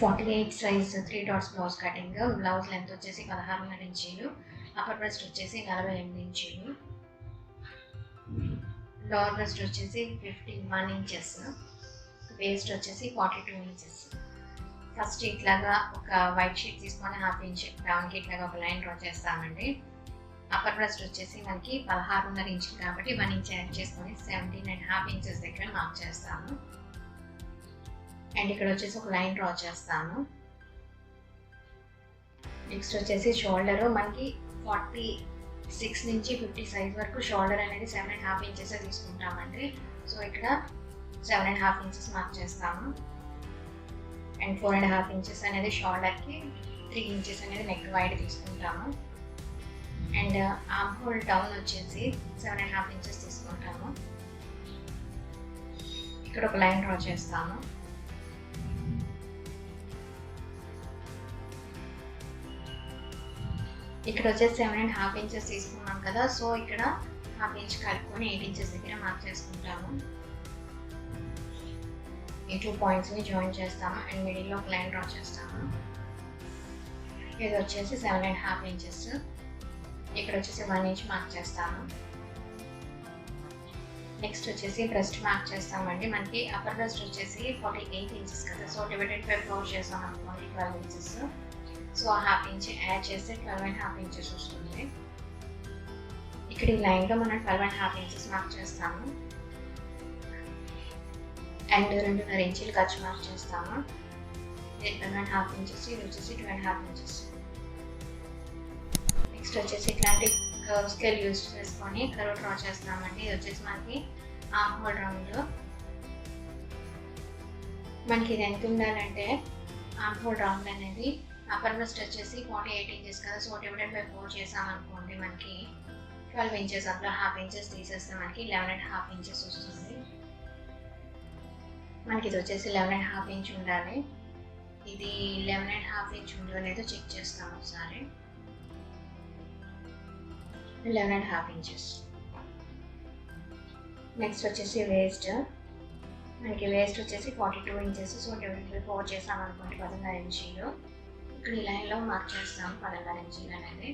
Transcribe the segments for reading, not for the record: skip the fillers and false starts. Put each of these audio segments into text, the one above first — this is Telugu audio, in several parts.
48 size 3 dots blouse cutting. Blouse length వచ్చేసి 16.5 ఇంచీలు, అప్పర్ బ్రెస్ట్ వచ్చేసి 48 ఇంచీలు, లోవర్ బ్రెస్ట్ వచ్చేసి 51 ఇంచెస్, వేస్ట్ వచ్చేసి 42 ఇంచెస్. ఫస్ట్ ఇట్లాగా ఒక వైట్ షీట్ తీసుకొని 1/2 ఇంచ్ డౌన్కి ఇట్లాగా ఒక లైన్ డ్రా చేస్తామండి. అప్పర్ బ్రెస్ట్ వచ్చేసి మనకి 16.5 ఇంచులు కాబట్టి 1 ఇంచ్ యాడ్ చేసుకొని 17.5 ఇంచెస్ దగ్గర మార్క్ చేస్తాము. అండ్ ఇక్కడ వచ్చేసి ఒక లైన్ డ్రా చేస్తాను. నెక్స్ట్ వచ్చేసి షోల్డర్ మనకి 46 నుంచి 50 సైజ్ వరకు షోల్డర్ అనేది 7.5 ఇంచెస్ తీసుకుంటామండి. సో ఇక్కడ 7.5 ఇంచెస్ మార్క్ చేస్తాము. అండ్ 4.5 ఇంచెస్ అనేది షోల్డర్కి, 3 ఇంచెస్ అనేది నెక్ వైడ్ తీసుకుంటాము. అండ్ ఆర్మ్ హోల్ డౌన్ వచ్చేసి 7.5 ఇంచెస్ తీసుకుంటాము. ఇక్కడ ఒక లైన్ డ్రా చేస్తాము. ఇక్కడ వచ్చేసి 7.5 ఇంచెస్ తీసుకున్నాం కదా, సో ఇక్కడ 1/2 ఇంచ్ కలుపుకొని 8 ఇంచెస్ దగ్గర మార్క్ చేసుకుంటాము. ఈ 2 పాయింట్స్ని జాయిన్ చేస్తాము అండ్ మిడిల్లో ఒక లైన్ డ్రా చేస్తాము. ఇది వచ్చేసి 7.5 ఇంచెస్. ఇక్కడ వచ్చేసి 1 ఇంచ్ మార్క్ చేస్తాము. నెక్స్ట్ వచ్చేసి బ్రెస్ట్ మార్క్ చేస్తామండి. మనకి అప్పర్ బ్రెస్ట్ వచ్చేసి 48 ఇంచెస్ కదా, సో డివైడెడ్ బై 4 చేస్తాం అనుకోండి 12 ఇంచెస్. సో 1/2 ఇంచ్ యాడ్ చేస్తే 12.5 ఇంచెస్ వస్తుంది. ఇక్కడ ఈ లైన్లో మనం 12.5 ఇంచెస్ మార్క్ చేస్తాము. అండ్ 2.5 ఇంచులు ఖర్చు మార్క్ చేస్తాము. ఇది 12.5 ఇంచెస్, ఇది వచ్చేసి 2.5 ఇంచెస్. నెక్స్ట్ వచ్చేసి ఇట్లాంటి కర్వ్ స్కేల్ యూజ్ చేసుకొని కర్వ్ డ్రా చేస్తామండి. ఇది వచ్చేసి మనకి ఆర్మ్ హోల్ రౌండ్. మనకి ఇది ఎంత ఉండాలంటే ఆర్మ్ హోల్ రౌండ్ అనేది అప్పర్ బ్రెస్ట్ వచ్చేసి 48 ఇంచెస్ కదా, సో డివైడెడ్ బై 4 చేసామనుకోండి మనకి 12 ఇంచెస్, అందులో 1/2 ఇంచెస్ తీసేస్తే మనకి 11.5 ఇంచెస్ వస్తుంది. మనకి ఇది వచ్చేసి 11.5 ఇంచ్ ఉండాలి. ఇది 11.5 ఇంచ్ ఉందో లేదో చెక్ చేస్తాము ఒకసారి. 11.5 ఇంచెస్. నెక్స్ట్ వచ్చేసి వేస్ట్. మనకి వేస్ట్ వచ్చేసి 42 ఇంచెస్, సో డివైడెడ్ బై 4 చేసామనుకోండి 16 ఇంచీలు. ఇక్కడ ఈ లైన్లో మార్క్ చేస్తాము 16 ఇంచీలు అనేది.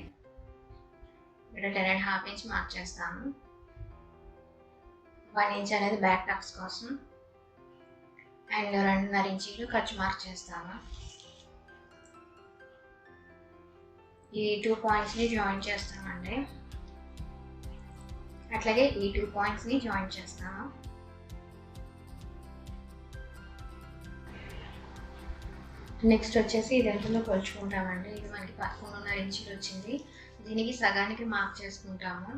ఇక్కడ 10.5 ఇంచ్ మార్క్ చేస్తాము. 1 ఇంచ్ అనేది బ్యాక్ టక్స్ కోసం. అండ్ 2.5 ఇంచీలు ఖర్చు మార్క్ చేస్తాము. ఈ 2 పాయింట్స్ని జాయిన్ చేస్తామండి. అట్లాగే ఈ 2 పాయింట్స్ని జాయిన్ చేస్తాము. నెక్స్ట్ వచ్చేసి ఇది ఎంతలో కొలుచుకుంటామండి. ఇది మనకి 11.5 ఇంచీలు వచ్చింది. దీనికి సగానికి మార్క్ చేసుకుంటాము.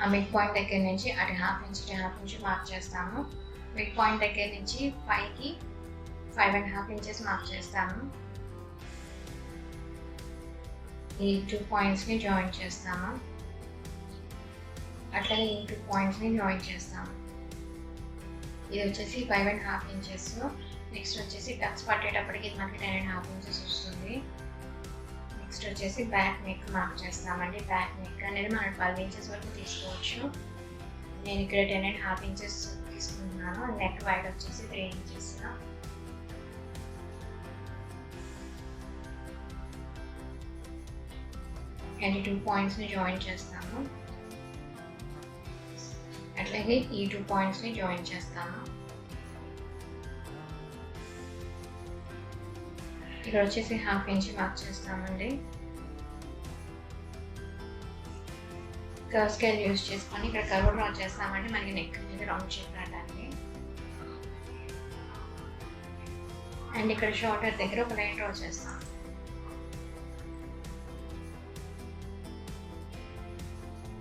ఆ మిడ్ పాయింట్ దగ్గర నుంచి అటు 1/2 ఇంచ్ మార్క్ చేస్తాము. మిడ్ పాయింట్ దగ్గర నుంచి పైకి 5.5 ఇంచెస్ మార్క్ చేస్తాము. ఈ 2 పాయింట్స్ని జాయిన్ చేస్తాము. అట్లాగే ఈ 2 పాయింట్స్ని జాయిన్ చేస్తాము. ఇది వచ్చేసి 5.5 ఇంచెస్. నెక్స్ట్ వచ్చేసి టక్స్ పట్టేటప్పటికి ఇది మనకి 10.5 ఇంచెస్ వస్తుంది. నెక్స్ట్ వచ్చేసి బ్యాక్ నెక్ మార్క్ చేస్తామండి. బ్యాక్ నెక్ అనేది మనం 12 ఇంచెస్ వరకు తీసుకోవచ్చు. నేను ఇక్కడ 10.5 ఇంచెస్ తీసుకుంటున్నాను. నెక్ వైడ్ వచ్చేసి 3 ఇంచెస్. అండ్ 2 పాయింట్స్ని జాయిన్ చేస్తాము. అట్లాగే ఈ 2 పాయింట్స్ని జాయిన్ చేస్తాము. ఇక్కడ వచ్చేసి 1/2 ఇంచ్ మార్క్ చేస్తామండి. కర్వ్ స్కేల్ యూజ్ చేసుకొని ఇక్కడ కర్వ్ డ్రా చేస్తామండి. మనకి నెక్ మీద రౌండ్ షేప్ రావడానికి. అండ్ ఇక్కడ షోల్డర్ దగ్గర ఒక లైన్ డ్రా చేస్తాం.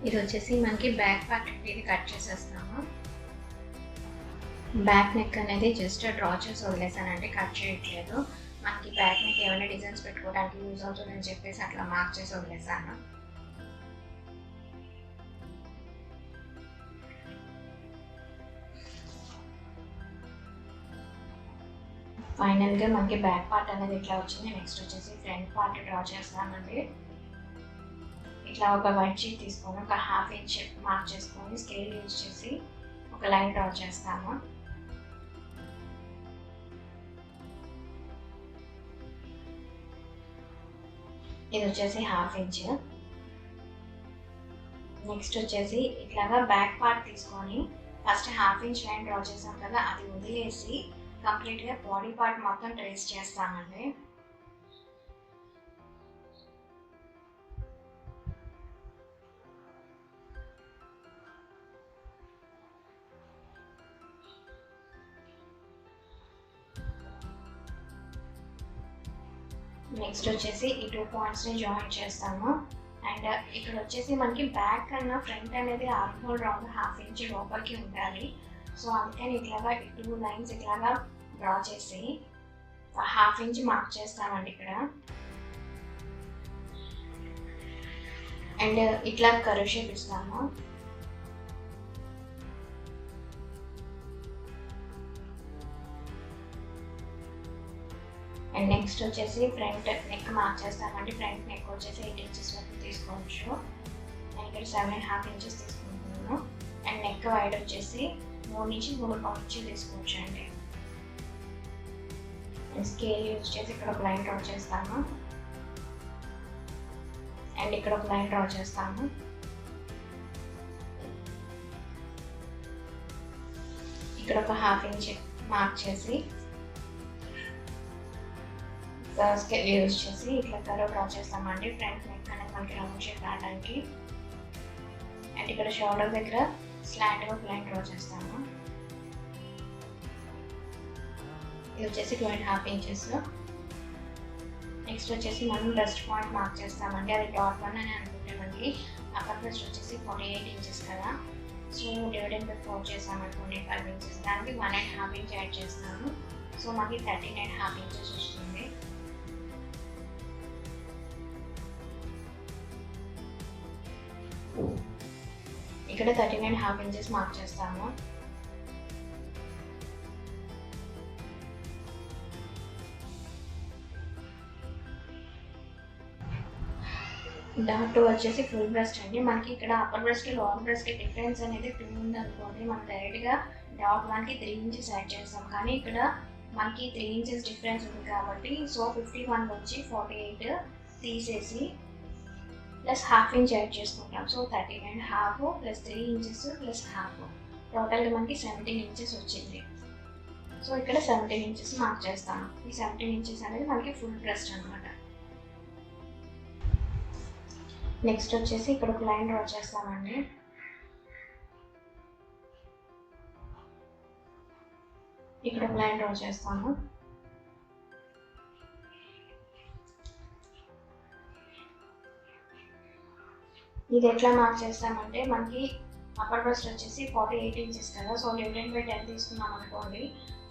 ఇది వచ్చేసి మనకి బ్యాక్ పార్ట్ ఇది కట్ చేసేస్తాము. బ్యాక్ నెక్ అనేది జస్ట్ డ్రా చేసి వదిలేసానండి, కట్ చేయట్లేదు. మనకి బ్యాక్ నెక్ ఏమైనా డిజైన్స్ పెట్టుకోవడానికి యూజ్ అవుతుందని చెప్పేసి అట్లా మార్క్ చేసి వదిలేసాను. ఫైనల్గా మనకి బ్యాక్ పార్ట్ అనేది ఇట్లా వచ్చింది. నెక్స్ట్ వచ్చేసి ఫ్రంట్ పార్ట్ డ్రా చేస్తామండి. ఇట్లా ఒక వైట్ షీట్ తీసుకొని ఒక 1/2 ఇంచ్ మార్క్ చేసుకొని స్కేల్ యూజ్ చేసి ఒక లైన్ డ్రా చేస్తాము. ఇది వచ్చేసి 1/2 ఇంచ్. నెక్స్ట్ వచ్చేసి ఇట్లాగా బ్యాక్ పార్ట్ తీసుకొని ఫస్ట్ 1/2 ఇంచ్ లైన్ డ్రా చేసాం కదా, అది వదిలేసి కంప్లీట్గా బాడీ పార్ట్ మొత్తం ట్రేస్ చేస్తామండి. నెక్స్ట్ వచ్చేసి ఈ 2 పాయింట్స్ని జాయిన్ చేస్తాము. అండ్ ఇక్కడ వచ్చేసి మనకి బ్యాక్ కన్నా ఫ్రంట్ అనేది ఆర్మ్ హోల్ రౌండ్ 1/2 ఇంచ్ లోపలికి ఉండాలి. సో అందుకని ఇట్లాగా 2 లైన్స్ ఇట్లాగా డ్రా చేసి 1/2 ఇంచ్ మార్క్ చేస్తామండి ఇక్కడ. అండ్ ఇట్లా కర్వ్ షేప్ ఇస్తాము. అండ్ నెక్స్ట్ వచ్చేసి ఫ్రంట్ నెక్ మార్క్ చేస్తామండి. ఫ్రంట్ నెక్ వచ్చేసి 8 ఇంచెస్ వరకు తీసుకోవచ్చు. నేను ఇక్కడ 7.5 ఇంచెస్ తీసుకుంటున్నాను. అండ్ నెక్ వైడ్ వచ్చేసి 3 నుంచి 3.5 ఇంచెస్ తీసుకోవచ్చు అండి. స్కేల్ యూజ్ చేసి ఇక్కడ ఒక లైన్ డ్రా చేస్తాము. అండ్ ఇక్కడ ఒక లైన్ డ్రా చేస్తాము. ఇక్కడ ఒక 1/2 ఇంచ్ మార్క్ చేసి స్కేల్ యూజ్ చేసి ఇట్లా కర్వ్ డ్రా చేస్తామండి. ఫ్రంట్ నెక్ అనేది మనకి రౌండ్ షేప్ రావడానికి. అండ్ ఇక్కడ షోల్డర్ దగ్గర స్లాంట్గా ఒక లైన్ డ్రా చేస్తాము. ఇది వచ్చేసి 2.5 ఇంచెస్. నెక్స్ట్ వచ్చేసి మనం బ్రెస్ట్ పాయింట్ మార్క్ చేస్తామండి. అది డాట్ 1 అని అనుకుంటే మనకి అప్పర్ బ్రెస్ట్ వచ్చేసి 48 ఇంచెస్ కదా. సో డివైడెడ్ బై 4 చేసాము 25 ఇంచెస్. దానికి 1.5 ఇంచ్ యాడ్ చేస్తాము. సో మనకి 13.5 ఇంచెస్ వస్తుంది. ఇక్కడ 13.5 ఇంచెస్ మార్క్ చేస్తాము. డాట్ 2 వచ్చేసి ఫుల్ బ్రెస్ట్ అండి. మనకి ఇక్కడ upper breast lower breast difference అనేది 2 ఉంది అనుకోండి, మనం డైరెక్ట్గా డాట్ 1కి 3 ఇంచెస్ యాడ్ చేస్తాం. కానీ ఇక్కడ మనకి 3 ఇంచెస్ డిఫరెన్స్ ఉంది కాబట్టి సో 51 వచ్చి 48 తీసేసి ప్లస్ 1/2 ఇంచ్ యాడ్ చేసుకుంటాం. సో 13.5 ప్లస్ 3 ఇంచెస్ ప్లస్ 1/2 టోటల్గా మనకి 17 ఇంచెస్ వచ్చింది. సో ఇక్కడ 17 ఇంచెస్ మార్క్ చేస్తాను. ఈ 17 ఇంచెస్ అనేది మనకి ఫుల్ బ్రెస్ట్ అనమాట. నెక్స్ట్ వచ్చేసి ఇక్కడ ఒక లైన్ డ్రా చేస్తామండి. ఇక్కడ ఒక లైన్ డ్రా చేస్తాము. ఇది ఎట్లా మార్క్ చేస్తామంటే మనకి అప్పర్ బ్రెస్ట్ వచ్చేసి 48 ఇంచెస్ కదా. సో డివైడెడ్ బై 10 తీసుకున్నాం అనుకోండి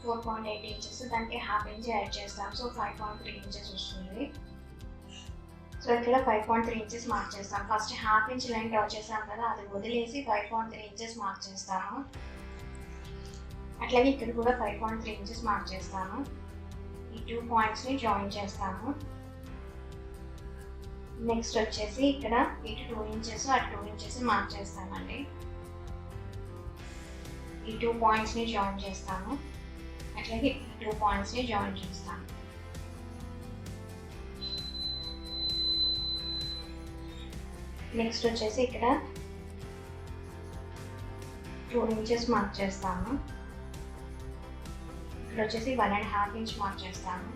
4.8 ఇంచెస్. దానికి 1/2 ఇంచ్ యాడ్ చేస్తాం. సో 5.3 ఇంచెస్ వస్తుంది. సో ఇక్కడ 5.3 ఇంచెస్ మార్క్ చేస్తాం. ఫస్ట్ 1/2 ఇంచ్ లైన్ డ్రా చేస్తాం కదా, అది వదిలేసి 5.3 ఇంచెస్ మార్క్ చేస్తాము. అట్లాగే ఇక్కడ కూడా 5.3 ఇంచెస్ మార్క్ చేస్తాము. ఈ 2 పాయింట్స్ని జాయిన్ చేస్తాము. నెక్స్ట్ వచ్చేసి ఇక్కడ ఇటు 2 ఇంచెస్ అటు 2 ఇంచెస్ మార్క్ చేస్తామండి. ఈ 2 పాయింట్స్ని జాయిన్ చేస్తాము. అట్లాగే ఈ 2 పాయింట్స్ని జాయిన్ చేస్తాము. నెక్స్ట్ వచ్చేసి ఇక్కడ 2 ఇంచెస్ మార్క్ చేస్తాము. ఇక్కడ వచ్చేసి 1.5 ఇంచ్ మార్క్ చేస్తాము.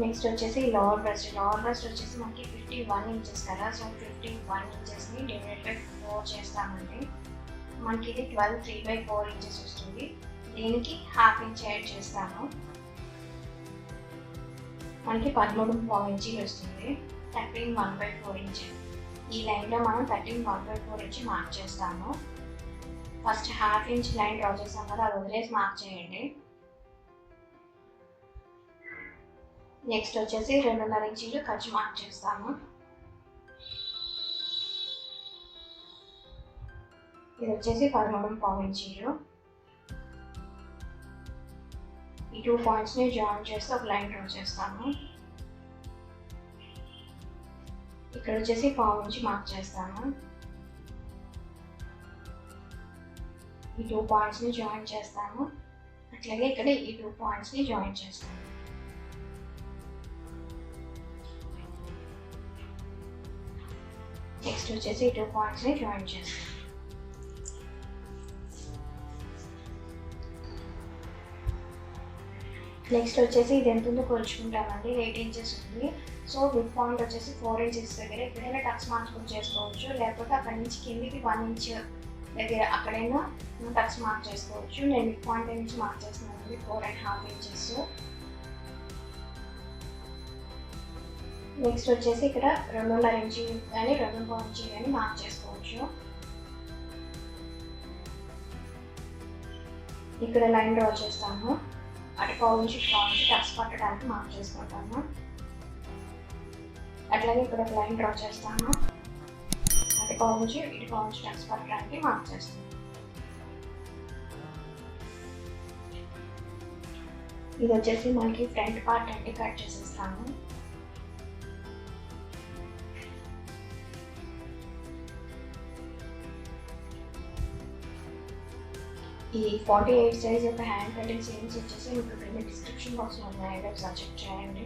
నెక్స్ట్ వచ్చేసి లోవర్ బ్రెస్ట్ వచ్చేసి మనకి 51 ఇంచెస్ కదా. సో 51 ఇంచెస్ని డివైడ్ బై 4 చేస్తామండి. మనకి ఇది 12 3/4 ఇంచెస్ వస్తుంది. దీనికి 1/2 ఇంచ్ యాడ్ చేస్తాము. మనకి 13.5 ఇంచీలు వస్తుంది. 13 ఇంచ్. ఈ లైన్లో మనం 13 ఇంచ్ మార్క్ చేస్తాము. ఫస్ట్ 1/2 ఇంచ్ లైన్ డ్రా చేస్తాం కదా, అది వదిలేసి మార్క్ చేయండి. నెక్స్ట్ వచ్చేసి 2.5 ఇంచీలు ఖర్చు మార్క్ చేస్తాము. ఇది వచ్చేసి 13.5 ఇంచీలు. ఈ 2 పాయింట్స్ని జాయిన్ చేస్తే ఒక లైన్ డ్రా చేస్తాము. ఇక్కడ వచ్చేసి 1/4 ఇంచ్ మార్క్ చేస్తాము. ఈ 2 పాయింట్స్ని జాయిన్ చేస్తాము. అట్లాగే ఇక్కడ ఈ 2 పాయింట్స్ని జాయిన్ చేస్తాము. నెక్స్ట్ వచ్చేసి ఈ 2 పాయింట్స్ని జాయిన్ చేస్తాము. నెక్స్ట్ వచ్చేసి ఇది ఎంత ఉందో కొలుచుకుంటామండి. 8 ఇంచెస్ ఉంది. సో మిడ్ పాయింట్ వచ్చేసి 4 ఇంచెస్ దగ్గర ఎక్కడైనా టక్స్ మార్క్ చేసుకోవచ్చు, లేకపోతే అక్కడి నుంచి కిందికి 1 ఇంచ్ దగ్గర అక్కడైనా టక్స్ మార్క్ చేసుకోవచ్చు. నేను మిడ్ పాయింట్ నుంచి మార్క్ చేస్తున్నానండి 4.5 ఇంచెస్. నెక్స్ట్ వచ్చేసి ఇక్కడ 2.5 ఇంచ్ కానీ 2.5 ఇంచ్ కానీ మార్క్ చేసుకోవచ్చు. ఇక్కడ లైన్ డ్రా చేస్తాము. అటు పావు నుంచి టక్స్ పట్టడానికి మార్క్ చేసుకుంటాము. అట్లాగే ఇక్కడ ఒక లైన్ డ్రా చేస్తాము. అటు పావు నుంచి ఇటు పావు నుంచి టక్స్ పట్టడానికి మార్క్ చేస్తాము. ఇది వచ్చేసి మనకి ఫ్రంట్ పార్ట్ అంటే కట్ చేసేస్తాము. ఈ 48 సైజ్ యొక్క హ్యాండ్ కటింగ్ సీన్స్ వచ్చేసి మీకు కింద డిస్క్రిప్షన్ బాక్స్లో ఉన్నాయండి, ఒకసారి చెక్ చేయండి.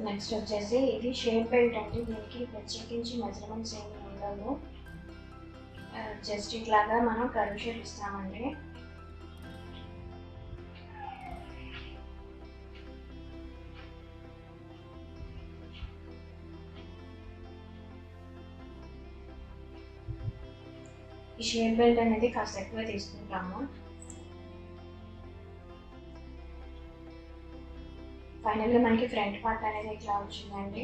నెక్స్ట్ వచ్చేసి ఇది షేప్ బెల్ట్ అండి. దీనికి ప్రత్యేకించి మెజర్మెంట్స్ ఏమి ఉండవు, జస్ట్ ఇట్లాగా మనం కర్వ్ షేప్ ఇస్తామండి. ఈ షేప్ బెల్ట్ అనేది కాస్త ఎక్కువ తీసుకుంటాము. ఫైనల్గా మనకి ఫ్రంట్ పార్ట్ అనేది ఇట్లా వచ్చిందండి.